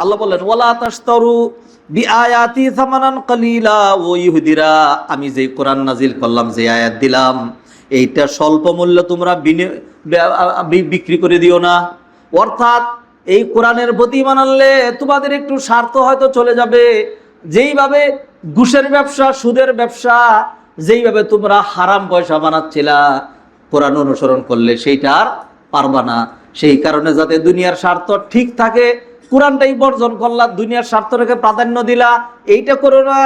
আল্লাহ বললেন ওয়ালা তাশতারু বিআয়াতি সামানান কালিলা, ও ইহুদিরা, আমি যে কোরআন নাজিল করলাম, যে আয়াত দিলাম, এইটা স্বল্প মূল্যে তোমরা বিক্রি করে দিও না। অর্থাৎ এই কোরআনের প্রতি ঈমান আনলে তোমাদের একটু স্বার্থ হয়তো চলে যাবে। যেইভাবে ঘুষের ব্যবসা, সুদের ব্যবসা, যেইভাবে তোমরা হারাম পয়সা বানাচ্ছিলা, কোরআন অনুসরণ করলে সেইটা আর পারবা না। সেই কারণে যাতে দুনিয়ার স্বার্থ ঠিক থাকে, কোরআনটাই বর্জন করলা, দুনিয়ার স্বার্থ রেখে প্রাধান্য দিলা, এইটা করো না।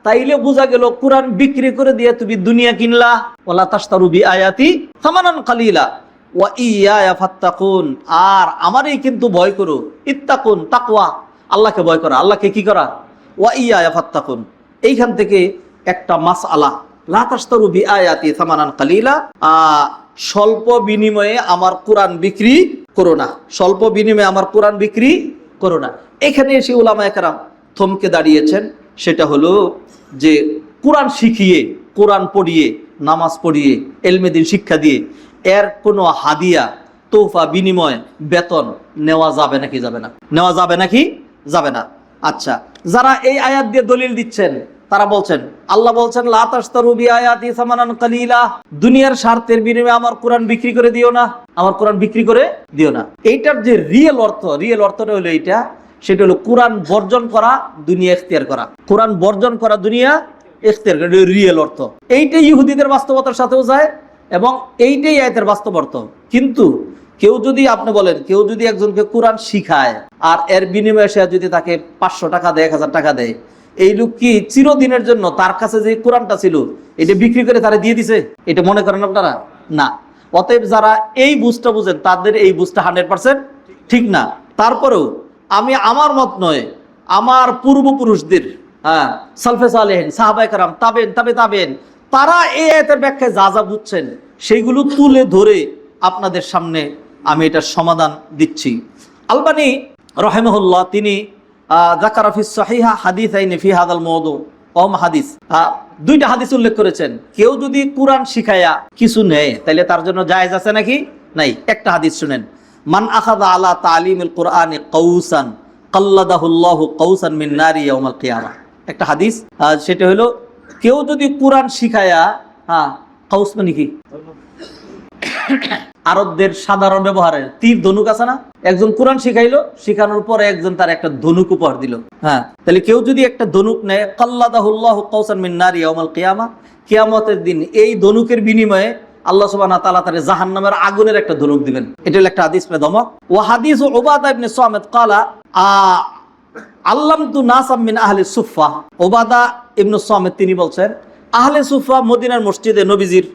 তাইলে বোঝা গেল কোরআন বিক্রি করে দিয়ে তুমি দুনিয়া কিনলা। ওয়ালা তাশতারু বিআয়াতি সামানান কালিলা ওয়া ইয়া ফাত্তাকুন, আর আমারই কিন্তু ভয় করো। ইত্তাকুন, তাকওয়া, আল্লাহকে ভয় করা, আল্লাহকে কি করা, ওয়া ইয়া ফাত্তাকুন। এইখান থেকে একটা মাসআলা, লা তাশতারু বিআয়াতি সামানান কালিলা, স্বল্প বিনিময়ে আমার কোরআন বিক্রি করো না, স্বল্প বিনিময়ে আমার কোরআন বিক্রি করো না। এখানে এসে উলামায়ে কেরাম থমকে দাঁড়িয়েছেন। সেটা হলো যে কোরআন শিখিয়ে, কোরআন পড়িয়ে, নামাজ পড়িয়ে, ইলমে দ্বীন শিক্ষা দিয়ে এর কোনো হাদিয়া, তোহফা, বিনিময়, বেতন নেওয়া যাবে নাকি যাবে না? নেওয়া যাবে নাকি যাবে না? আচ্ছা, যারা এই আয়াত দিয়ে দলিল দিচ্ছেন তারা বলছেন, আল্লাহ বলছেন লা তাশতারু বিআয়াতি সামানান কালিলা, দুনিয়ার স্বার্থের বিনিময়ে আমার কোরআন বিক্রি করে দিও না, আমার কোরআন বিক্রি করে দিও না। এইটার যে রিয়েল অর্থটা হলো এইটা, সেটা হলো কোরআন বর্জন করা, দুনিয়া ইখতিয়ার করা। কোরআন বর্জন করা, দুনিয়া ইখতিয়ার করা, রিয়েল অর্থ। এইটাই ইহুদিদের বাস্তবতার সাথেও যায় এবং এইটাই আয়াতের বাস্তব অর্থ। কিন্তু কেউ যদি, আপনি বলেন, কেউ যদি একজনকে কোরআন শিখায় আর এর বিনিময়ে সে যদি তাকে 500 টাকা দেয়, 1000 টাকা দেয়, এই লোক কি চিরদিনের জন্য তার কাছে যে কোরআনটা ছিল এটা বিক্রি করে তারা দিয়ে দিছে? এটা মনে করেন আপনারা? না। অতএব যারা এই বুঝটা বুঝেন তাদের এই বুঝটা 100% ঠিক না। তারপরেও আমি, আমার মত নয়, আমার পূর্বপুরুষদের, সালফে সালেহিন, সাহাবায়ে কেরাম, তাবেন, তাবেন, তারা এই আয়াতের ব্যাখ্যায় যা যা বুঝছেন সেইগুলো তুলে ধরে আপনাদের সামনে আমি এটার সমাধান দিচ্ছি। আলবানী রাহিমাহুল্লাহ তিনি যাকারা ফিস সহিহা হাদিসাইনি ফি হাদাল মাওদু, হাদিস, দুইটা হাদিস উল্লেখ করেছেন। কেউ যদি কোরআন শিখায়া কিছু নেয় তাহলে তার জন্য জায়েজ আছে নাকি নাই? একটা হাদিস শুনেন, মান আখাযা আলা তালিমিল কুরআনি কাউসান কাল্লাদাহুল্লাহু কাউসান মিন নারি ইয়াউমাল কিয়ামাহ। একটা হাদিস, সেটা হলো কেউ যদি কোরআন শিখায়া, কাউস মানে কি? আরবদের সাধারণ ব্যবহারের তীর ধনুক আছে না? একজন কোরআন শিখাইলো, শিখানোর পরে একজন তার একটা ধনুক উপহার দিল। তাহলে কেউ যদি একটা ধনুক নেয়, কাল্লাদাহুল্লাহু কাউসান মিন নারি ইয়াউমাল কিয়ামাহ, কিয়ামতের দিন এই ধনুকের বিনিময়ে আল্লাহ সুবহানাহু ওয়া তাআলা তার জাহান্নামের আগুনের একটা ধনুক দিবেন। এটা হলো একটা হাদিস ধমক। ওয়া হাদিস উবাদা ইবনে সামিত ক্বালা আল্লামতু নাসাম মিন আহলি সুফফা। উবাদা ইবনে সামিত তিনি বলছেন, আহলে সুফফা মদিনার মসজিদে নবীজির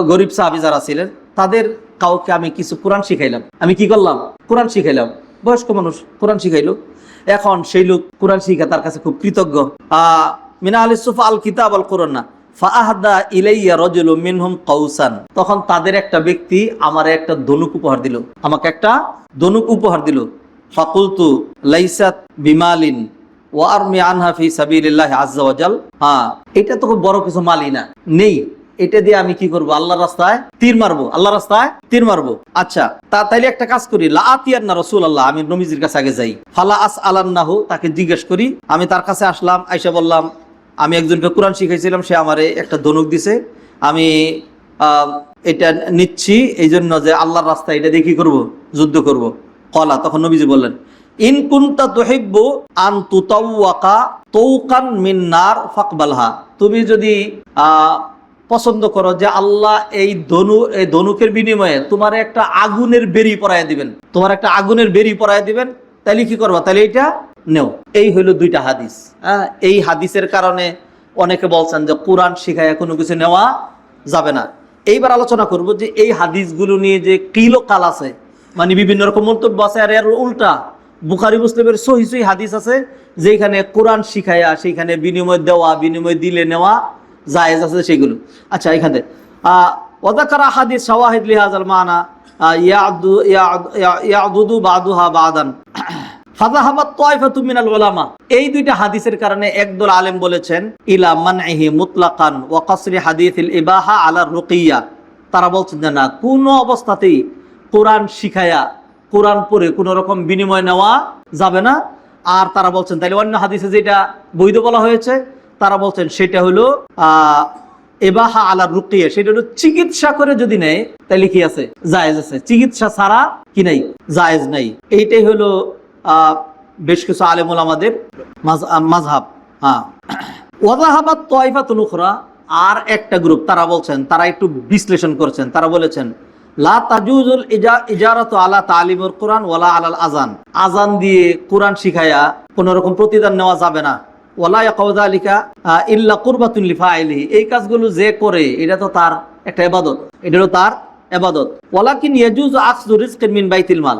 গরিব সাহাবী যারা ছিলেন তাদের কাউকে আমি কিছু কোরআন শিখাইলাম। আমি কি করলাম? কোরআন শিখাইলাম। বয়স্ক মানুষ কোরআন শিখাইলো। এখন সেই লোক কোরআন শিখা তার কাছে খুব কৃতজ্ঞ। মিন আহলি সুফফা আল কিতাব আল কোরআন ফাআহদা ইলাইয়া রাজুলুম মিনহুম কাউসান। তখন তাদের একটা ব্যক্তি আমারে একটা ধনুক উপহার দিল, আমাকে একটা ধনুক উপহার দিল। ফাকুলতু লাইসাত বিমালিন ওয়া আরমি আনহা ফি সাবিলিল্লাহি আযজা ওয়া জাল। এটা তো খুব বড় কিছু মালই না, নেই। এটা দিয়ে আমি কি করব? আল্লাহর রাস্তায় তীর মারবো, আল্লাহর রাস্তায় তীর মারবো। আচ্ছা, তাইলে একটা কাজ করি, লা আতিয়ান্না রাসূলুল্লাহ, আমি নবীজির কাছে আগে যাই। ফালা আসআলান্নাহু, তাকে জিজ্ঞেস করি। আমি তার কাছে আসলাম, আইসা বললাম আমি একজনকে কোরআন শিখাইছিলাম, সে আমারে একটা ধনুক দিছে, আমি এটা নিচ্ছি এই জন্য যে আল্লাহর রাস্তায় এটা দিয়ে কি করবো? যুদ্ধ করব। কলা, তখন নবীজি বললেন, ইন কুনতা তুহিব্বু আন তুতাওয়াকা তাওকান মিন নার ফাকবালহা। তুমি যদি পছন্দ করো যে আল্লাহ এই ধনুকের বিনিময়ে তোমার একটা আগুনের বেরি পরায় দিবেন, তোমার একটা আগুনের বেরি পরায় দিবেন, তাহলে কি করবা? তাহলে এটা নেও। এই হইলো দুইটা হাদিস। এই হাদিসের কারণে অনেকে বলছেন যে কোরআন শিখায় কোনো কিছু নেওয়া যাবে না। এইবার আলোচনা করব যে এই হাদিসগুলো নিয়ে যে কিলো কাল আছে, মানে বিভিন্ন রকম মন্তব্য আছে। আর এর উল্টা বুখারী মুসলিমের সহিহ সহিহ হাদিস আছে যেখানে কোরআন শিখায়া সেইখানে বিনিময় দেওয়া, বিনিময় দিলে নেওয়া জায়েজ আছে সেগুলো। আচ্ছা, এখানে ওয়াযাকারা হাদিস শাওয়াহিদ লিহাযাল মানা ইয়াদুদু বাদুহা বাদান ফাযাহাবাত তায়ফাতু মিনাল উলামা। এই দুইটা হাদিসের কারণে একদল আলেম বলেছেন ইলা মানহি মুতলাকান ওয়া কাসরি হাদিসিল ইবাহা আলা রুকিয়া। তারা বলছেন যে না, কোন অবস্থাতেই কোরআন শিখায়া, কোরআন পড়ে কোনো রকম বিনিময় নেওয়া যাবে না। আর তারা বলছেন তাহলে অন্য হাদিসে যেটা বৈধ বলা হয়েছে, তারা বলছেন সেটা হলো এবাহা আলা রুকিয়া, সেটা হলো চিকিৎসা করে যদি নেয় তাহলে কি আছে, জায়েজ আছে, চিকিৎসা ছাড়া কি নাই, জায়েজ নাই। এইটাই হলো বেশ কিছু আলেমুল আমাদের মাযহাব। হ্যাঁ, ওয়াযাহাবাত তায়ফাতুন উখরা, আর একটা গ্রুপ তারা বলছেন, তারা একটু বিশ্লেষণ করছেন, তারা বলেছেন লা তাজুজুল ইজারাতু আলা তালিমুল কোরআন ওয়ালা আলাল আযান, আযান দিয়ে কোরআন শিখায়া কোন রকম প্রতিদান নেওয়া যাবে না। ওয়ালা ইয়াকাউ যালিকা ইল্লা কুরবাতুন লিফাইলিহি, এই কাজগুলো যে করে এটা তো তার একটা ইবাদত, এটা হলো তার ইবাদত। ওয়ালাকিন ইয়াজুজু আকযু রিজকিন মিন বাইতিল মাল,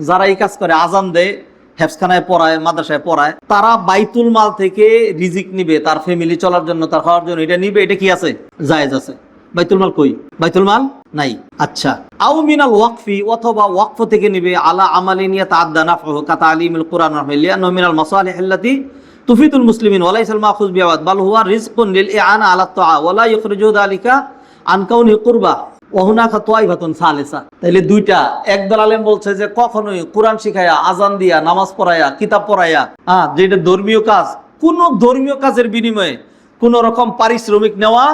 যারা এই কাজ করে, আযান দেয়, হেফজখানায় পড়ায়, মাদ্রাসায় পড়ায়, তারা বাইতুল মাল থেকে রিজিক নিবে, তার ফ্যামিলি চলার জন্য, তার খাওয়ার জন্য এটা নিবে, এটা কি আছে, জায়েজ আছে। বাইতুল মাল কই, বাইতুল মাল নাই। আচ্ছা, আও মিনাল ওয়াকফি, অথবা ওয়াকফ থেকে নিবে, আলা আমালিন ইয়াতাআদ্দা নাফউহু কাতালিমুল কুরআন লিআন্নাহু মিনাল মাসালিহ আল্লাতী তুফিদুল মুসলিমিন ওয়া লাইসা আল মাখুজ বিআওয়াদ বাল হুয়া রিজকুন লিল ইআনা আলা তাআ ওয়া লা ইখরিজু যালিকা আন কাউনি কুরবা ওয়া হুনাকা তায়ফাতুন সালিসা। তাইলে দুইটা, একদল আলেম বলছে যে কখনোই কোরআন শিখায়া, আযান দিয়া, নামাজ পড়ায়া, কিতাব পড়ায়া, যেটা ধর্মীয় কাজ, কোন ধর্মীয় কাজের বিনিময়ে কোন রকম পারিশ্রমিক নেওয়া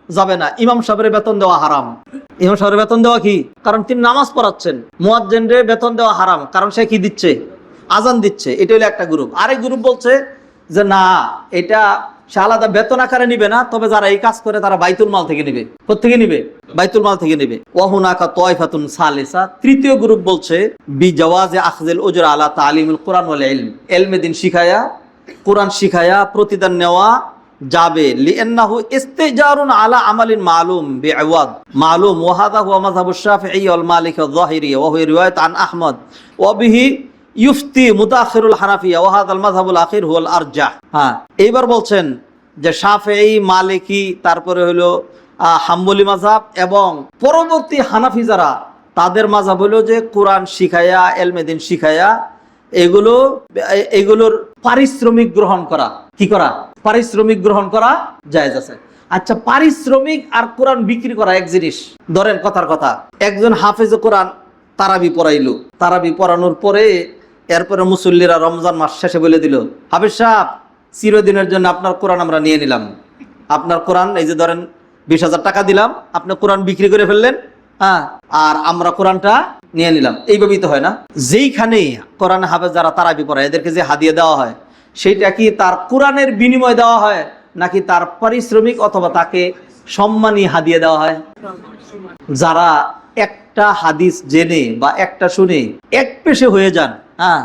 যাবে না। ইমাম সাহেবের বেতন দেওয়া হারাম। ইমাম সাহেবের বেতন দেওয়া কি, কারণ তিনি নামাজ পড়াচ্ছেন। মুয়াজ্জিনের বেতন দেওয়া হারাম, কারণ সে কি দিচ্ছে, আযান দিচ্ছে। এটা হলো একটা গ্রুপ। আরেক গ্রুপ বলছে যে না, এটা সে আলাদা বেতন আকারে নিবে না, তবে যারা এই কাজ করে তারা বাইতুল মাল থেকে নিবে। কোত্থেকে নিবে, বাইতুল মাল থেকে নিবে। ওয়া হুনাকা তায়ফাতুন সালিসা, তৃতীয় গ্রুপ বলছে বি জাওয়াজি আখযিল উজরা আলা তালিমুল কোরআন ওয়াল ইলম, ইলমে দিন শিখায়া, কোরআন শিখায়া প্রতিদান নেওয়া যাবে। লিআন্নাহু ইস্তিজারুন আলা আমালিন মালুম বিআওয়াদ মালুম ওয়া হাযা হুয়া মাযহাবুশ শাফিঈ ওয়াল মালিকি ওয়াল যাহিরি ওয়া হুয়া রিওয়ায়াত আন আহমদ ওয়া বিহি ইউফতি মুতাআখিরুল হানাফিয়া ওয়া হাযাল মাযহাবুল আখির হুয়াল আরজাহ। হ্যাঁ, এইবার বলছেন যে শাফিঈ, মালিকি, তারপরে হলো হাম্বলি মাযহাব এবং পরবর্তী হানাফি যারা, তাদের মাযহাব হলো যে কোরআন শিখায়া, ইলমে দিন শিখায়া এগুলোর পারিশ্রমিক গ্রহণ করা, কি করা, পারিশ্রমিক গ্রহণ করা জায়েজ আছে। আচ্ছা, পারিশ্রমিক আর কোরআন বিক্রি করা এক জিনিস। ধরেন কথার কথা, একজন হাফেজ কোরআন তারাবি পড়াইলো, তারাবি পড়ানোর পরে এরপরে মুসল্লিরা রমজান মাস শেষে বলে দিল, হাফেজ সাহেব চিরদিনের জন্য আপনার কোরআন আমরা নিয়ে নিলাম, আপনার কোরআন এই যে ধরেন 20,000 টাকা দিলাম, আপনি কোরআন বিক্রি করে ফেললেন, হ্যাঁ, আর আমরা কোরআনটা নিয়ে নিলাম। এইভাবেই তো হয় না? যেইখানে কোরআন হাফেজ যারা তারাবি পড়ায় এদেরকে যে হাদিয়া দেওয়া হয়, সেইটা কি তার কোরআনের বিনিময় দেওয়া হয়, নাকি তার পারিশ্রমিক অথবা তাকে সম্মানী হাদিয়া দেওয়া হয়? যারা একটা হাদিস জেনে বা একটা শুনে এক পেশে হয়ে যান, হ্যাঁ,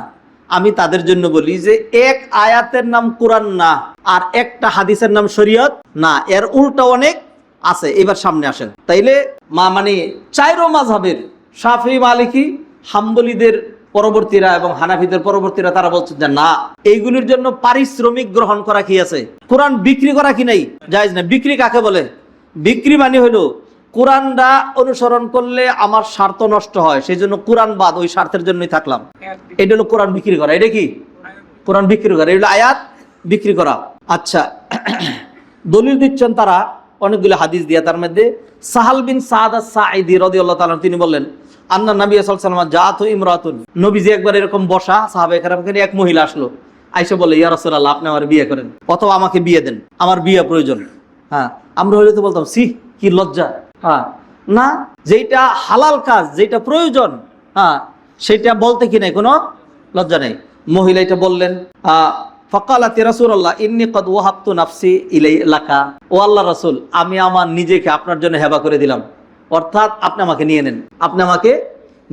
আমি তাদের জন্য বলি যে এক আয়াতের নাম কোরআন না, আর একটা হাদিসের নাম শরীয়ত না, এর উল্টা অনেক আছে। এবার সামনে আসেন। তাইলে মানে চাইরো মাযহাবের, শাফিঈ, মালিকি, হাম্বলীদের পরবর্তীরা এবং হানাফিদের পরবর্তীরা, তারা বলছেন যে না, এইগুলির জন্য পারিশ্রমিক গ্রহণ করা কি আছে, কোরআন বিক্রি করা কি নাই, জায়েজ না। বিক্রি কাকে বলে? বিক্রি মানে হলো কোরআনটা অনুসরণ করলে আমার স্বার্থ নষ্ট হয়, সেই জন্য কোরআন বাদ, ওই স্বার্থের জন্যই থাকলাম। এটা হলো কোরআন বিক্রি করা। এটা কি কোরআন বিক্রি করা, এটা হলো আয়াত বিক্রি করা। আচ্ছা, দলিল দিচ্ছেন তারা অনেকগুলো হাদিস দিয়া। তার মধ্যে সাহাল বিন সাদ আস-সাঈদী রাদিয়াল্লাহু তাআলা তিনি বললেন, আন্না নবী সাল্লাল্লাহু আলাইহি ওয়াসাল্লাম জাআতু ইমরাতুন, নবীজি একবার এরকম বসা, সাহাবায়ে কেরামকে এক মহিলা আসলো, আয়েশা বলে, ইয়া রাসূলুল্লাহ, আপনি আমার বিয়ে করেন, অথবা আমাকে বিয়ে দেন, আমার বিয়ে প্রয়োজন। হ্যাঁ, আমরা হইলে তো বলতাম, সি কি লজ্জা। হ্যাঁ, না, যেটা হালাল কাজ, যেটা প্রয়োজন, হ্যাঁ, সেটা বলতে কি নাই, কোনো লজ্জা নেই। মহিলা এটা বললেন, ফাকালাত ইয়া রাসূলুল্লাহ ইন্নী ক্বাদ ওয়াহাবতু নাফসি ইলাইকা, ও আল্লাহর রাসূল, আমি আমার নিজেকে আপনার জন্য হেবা করে দিলাম, অর্থাৎ আপনি আমাকে নিয়ে নেন, আপনি আমাকে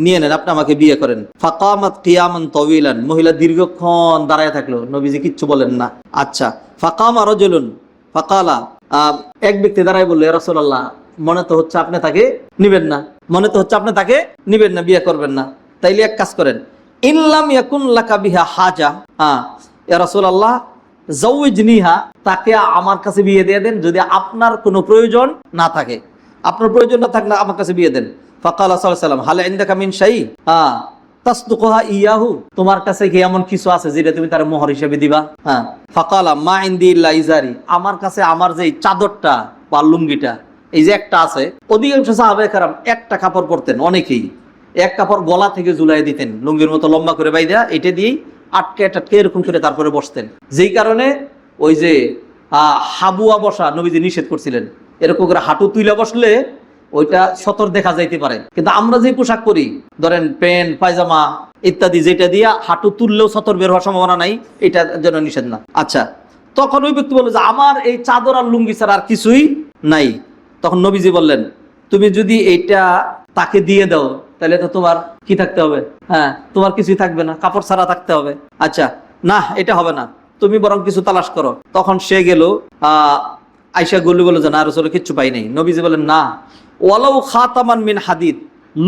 নিয়ে নেন, আপনি আমাকে বিয়ে করেন। ফাকামাত কিয়ামান তাওয়িলান, মহিলা দীর্ঘক্ষণ দাঁড়ায় থাকলো, নবীজি কিচ্ছু বলেন না। আচ্ছা, ফাকামা রাজুলুন ফাকালা, এক ব্যক্তি দাঁড়ায় বলল, ইয়া রাসূলুল্লাহ, মনে তো হচ্ছে আপনি তাকে নিবেন না, মনে তো হচ্ছে আপনি তাকে নিবেন না, বিয়ে করবেন না। তাইলে এক কাজ করেন, ইল্লাম ইয়াকুন লাকা বিহা হাজা, ইয়া রাসূলুল্লাহ যাওয়িজনিহা, তাকে আমার কাছে বিয়ে দিয়ে দেন, যদি আপনার কোনো প্রয়োজন না থাকে, আপনার প্রয়োজন না থাকলে আমার কাছে বিয়ে দেন। ফাকালা সাল্লাল্লাহু আলাইহি ওয়াসাল্লাম হাল ইনদাকা মিন শাই তাসদুকুহা ইয়াহু, তোমার কাছে কি এমন কিছু আছে যেটা তুমি তার মোহর হিসেবে দিবা? হ্যাঁ। ফাকালা মা ইনদি ইল্লা ইজারি, আমার কাছে আমার যে চাদরটা বা লুঙ্গিটা, এই যে একটা আছে। অধিকাংশ সাহাবায়ে কেরাম একটা কাপড় পরতেন, অনেকেই এক কাপড় গলা থেকে ঝুলাই দিতেন, লুঙ্গির মতো লম্বা করে বাইদা, এটা দিয়েই আটকে টাটকে এরকম করে তারপরে বসতেন, যেই কারণে ওই যে হাবুয়া বসা নবীজি নিষেধ করছিলেন। এরকম করে হাঁটু তুলে বসলে ওইটা সতর দেখা যাইতে পারে। কিন্তু আমরা যে পোশাক পরি, ধরেন প্যান্ট পায়জামা ইত্যাদি, যেটা দিয়া হাঁটু তুললেও সতর বের হওয়ার সম্ভাবনা নাই, এটা যেন নিষেধ না। আচ্ছা, তখন ওই ব্যক্তি বলল যে আমার এই চাদর আর লুঙ্গি ছাড়া আর কিছুই নাই। তখন নবীজি বললেন, তুমি যদি এইটা তাকে দিয়ে দাও তাহলে তো তোমার কি থাকতে হবে? হ্যাঁ, তোমার কিছুই থাকবে না, কাপড় ছাড়া থাকতে হবে। আচ্ছা, না এটা হবে না, তুমি বরং কিছু তালাশ করো। তখন সে গেল, আয়সা গল্লি বলে যে না রাসূল কিচ্ছু পাই নাই। নবীজি বলেন, না, ওয়ালাউ খাতামান মিন হাদিদ,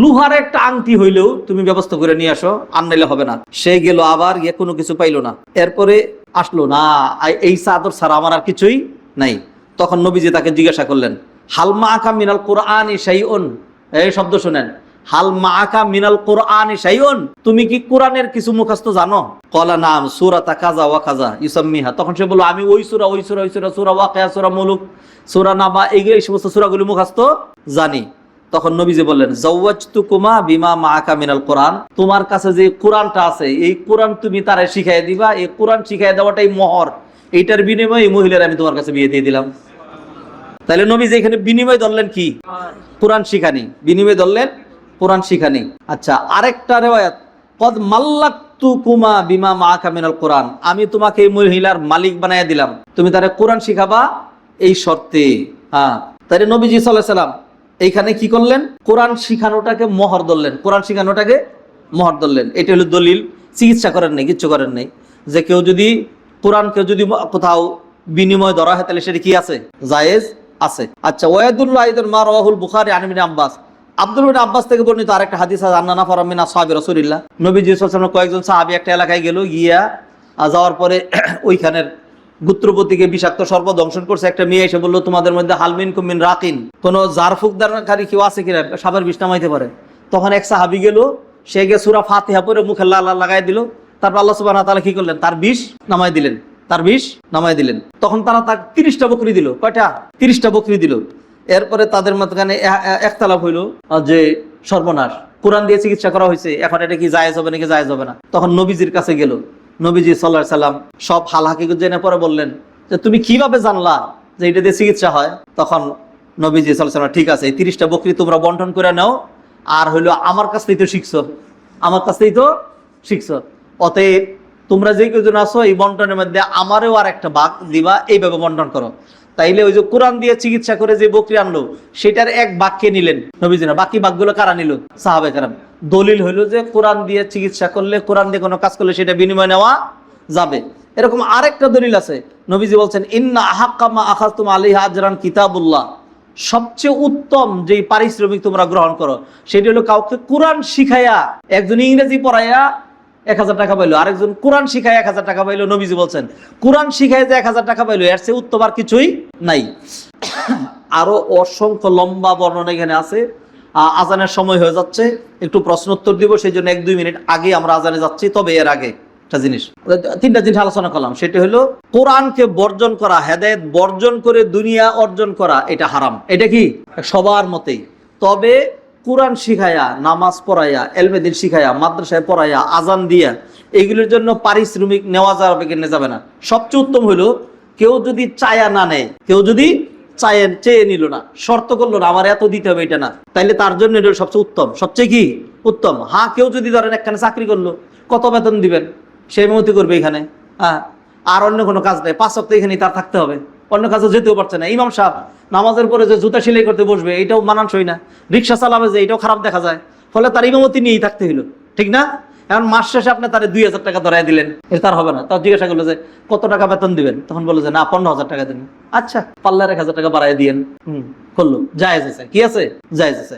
লোহার একটা আংটি হইলেও তুমি ব্যবস্থা করে নিয়ে আসো, আর নাইলে হবে না। সে গেল, আবার গিয়ে কোনো কিছু পাইলো না। এরপরে আসলো, না এই চাদর ছাড়া আমার আর কিছুই নাই। তখন নবীজি তাকে জিজ্ঞাসা করলেন, হাল মাআকা মিনাল কুরআনি শাইউন, এই শব্দ শুনেন, হাল মাআকা মিনাল কুরআনি শাইউন, তুমি কি কোরআনের কিছু মুখস্থ জানো? ক্বালা নাম সূরাতা কাযা ওয়া কাযা ইউসাম্মিহা। তখন সে বলল, আমি ওই সূরা সূরা ওয়াকিয়া, সূরা মুলুক, সূরা নাবা, এই সমস্ত সূরাগুলি মুখস্থ জানি। তখন নবীজি বললেন, যাওয়াজতুকুমা বিমা মাআকা মিনাল কোরআন, তোমার কাছে যে কোরআনটা আছে এই কোরআন তুমি তারে শিখাই দিবা, এই কোরআন শিখাই দেওয়াটাই মোহর, এইটার বিনিময়ে এই মহিলার আমি তোমার কাছে বিয়ে দিয়ে দিলাম। তাহলে নবীজি এখানে বিনিময় ধরলেন কি? কোরআন শিখানি, বিনিময় ধরলেন কোরআন শিখানি। আচ্ছা, আরেকটা রিওয়ায়াত, কদ মাল্লাকতুকুমা বিমা মাআকা মিনাল কোরআন, আমি তোমাকে এই মহিলার মালিক বানাইয়া দিলাম, তুমি তারে কোরআন শিখাবা এই শর্তে। হ্যাঁ, তাহলে নবীজি সাল্লাল্লাহু আলাইহি সাল্লাম এইখানে কি করলেন? কোরআন শিখানোটাকে মোহর ধরলেন, কোরআন শিখানোটাকে মোহর ধরলেন। এটা হলো দলিল। চিকিৎসা করেন নাই, কিচ্ছু করেন নাই, যে কেউ যদি কোরআনকে যদি কোথাও বিনিময় ধরা হয় তাহলে সেটা কি আছে? জায়েজ আছে। আচ্ছা, ওয়াদুল্লাহ আইদান মা রাওয়াহুল বুখারী আন ইবনে আব্বাস, আব্দুল বিন আব্বাস থেকে বর্ণিত আরেকটা হাদিস আছে, আন্না নাফারা মিন আসহাবি রাসূলিল্লাহ, নবীজি সাল্লাল্লাহু আলাইহি ওয়াসাল্লাম কয়েকজন সাহাবী একটা এলাকায় গেল, গিয়া যাওয়ার পরে ওইখানের গোত্রপতিকে বিষাক্ত সর্প দংশন করছে। একটা মেয়ে এসে বললো, তোমাদের মধ্যে হালমিন কুমিন রাকিন, কোনো জারফুকদারকারী কেউ আছে কিনা, সাপের বিষ নামাইতে পারে? তখন এক সাহাবী গেল, সে গিয়ে সূরা ফাতিহা পড়ে মুখে লাল লাগাই দিল। তারপর আল্লাহ সুবহানাহু ওয়া তাআলা কি করলেন? তার বিষ নামাই দিলেন, তার বিষ নামাই দিলেন। তখন তারা তার 30টা বকরি দিল। কয়টা? 30টা বকরি দিল। এরপরে তাদের মাঝখানে একতলাপ হইল যে সর্বনাশ, কোরআন দিয়ে চিকিৎসা করা হয়েছে, এখন এটা কি জায়েজ হবে নাকি জায়েজ হবে না? তখন নবীজির কাছে গেল। নবীজি সাল্লাল্লাহু আলাইহি সাল্লাম সব হাল হাকিকত জেনে পরে বললেন যে তুমি কিভাবে জানলা যে এটা দিয়ে চিকিৎসা হয়? তখন নবীজি সাল্লাল্লাহু আলাইহি সাল্লাম, ঠিক আছে, 30টা বকরি তোমরা বন্টন করে নাও, আর হইলো আমার কাছ থেকেই তো শিখছো, আমার কাছ থেকেই তো শিখছো, অতএব তোমরা যে কেউজন আছো এই বন্টনের মধ্যে আমারও আর একটা ভাগ দিবা, এইভাবে বন্টন করো। তাইলে ওই যে কোরআন দিয়ে চিকিৎসা করে যে বকরি আনলো সেটার এক ভাগকে নিলেন নবীজি, না বাকি ভাগগুলো কারা নিল? সাহাবায়ে কেরাম। দলিল হইলো যে কোরআন দিয়ে চিকিৎসা করলে, কোরআন দিয়ে কোনো কাজ করলে সেটা বিনিময় নেওয়া যাবে। এরকম আরেকটা দলিল আছে, নবীজি বলছেন, ইন্না আহাক্কা মা আখাযতুম আলাইহি আজরান কিতাবুল্লাহ, সবচেয়ে উত্তম যেই পারিশ্রমিক তোমরা গ্রহণ করো সেটা হলো কাউকে কোরআন শিখাইয়া, একজন ইংরেজি পড়াইয়া 1000 টাকা পাইলো, আরেকজন কোরআন শিখায় 1000 টাকা পাইলো। নবীজি বলছেন, কোরআন শিখায় যে 1000 টাকা পাইলো এর চেয়ে উত্তম আর কিছুই নাই। আরো অসংখ্য লম্বা বর্ণনা এখানে আছে। আজানের সময় হয়ে যাচ্ছে, একটু প্রশ্ন উত্তর দিব, সেই জন্য 1-2 মিনিট আগে আমরা আজানে যাচ্ছি। তবে এর আগে একটা জিনিস, 3টা জিনিস আলোচনা করলাম, সেটা হলো কোরআনকে বর্জন করা, হেদায়েত বর্জন করে দুনিয়া অর্জন করা, এটা হারাম। এটা কি সবার মতেই। তবে কোরআন শিখায়া, নামাজ পড়াইয়া, এলমে দ্বীন শিখায়া, মাদ্রাসায় পড়াইয়া, আজান দিয়া, এগুলোর জন্য পারিশ্রমিক নেওয়া যাবে কিনা যাবে না। সবচেয়ে উত্তম হলো কেউ যদি চায়া না নেয়, কেউ যদি চেয়ে নিল না, শর্ত করলো না আমার এত দিতে হবে এটা না, তাইলে তার জন্য এটা সবচেয়ে উত্তম। সবচেয়ে কি উত্তম? হ্যাঁ, কেউ যদি ধরেন একখানে চাকরি করলো, কত বেতন দিবেন সেই মতো করবে এখানে, হ্যাঁ, আর অন্য কোনো কাজ নেই, 5 ওয়াক্ত এখানেই তার থাকতে হবে, অন্য কাজে যেতেও পারছে না। ইমাম সাহেব নামাজের পরে যে জুতা সেলাই করতে বসবে, এটাও মানানসই না। রিক্সা চালাবে যে, এটাও খারাপ দেখা যায়। ফলে তার ইমামতি নিয়েই থাকতে হইলো, ঠিক না? এখন মাস শেষে আপনি তারে 2000 টাকা ধরাই দিলেন, এটা তার হবে না। তার জিজ্ঞাসা করলো যে কত টাকা বেতন দিবেন, তখন বললো যে না 15,000 টাকা দিন। আচ্ছা, পাল্লার 1000 টাকা বাড়াই দিয়েন, করলো, জায়েজ আছে। কি আছে? জায়েজ আছে।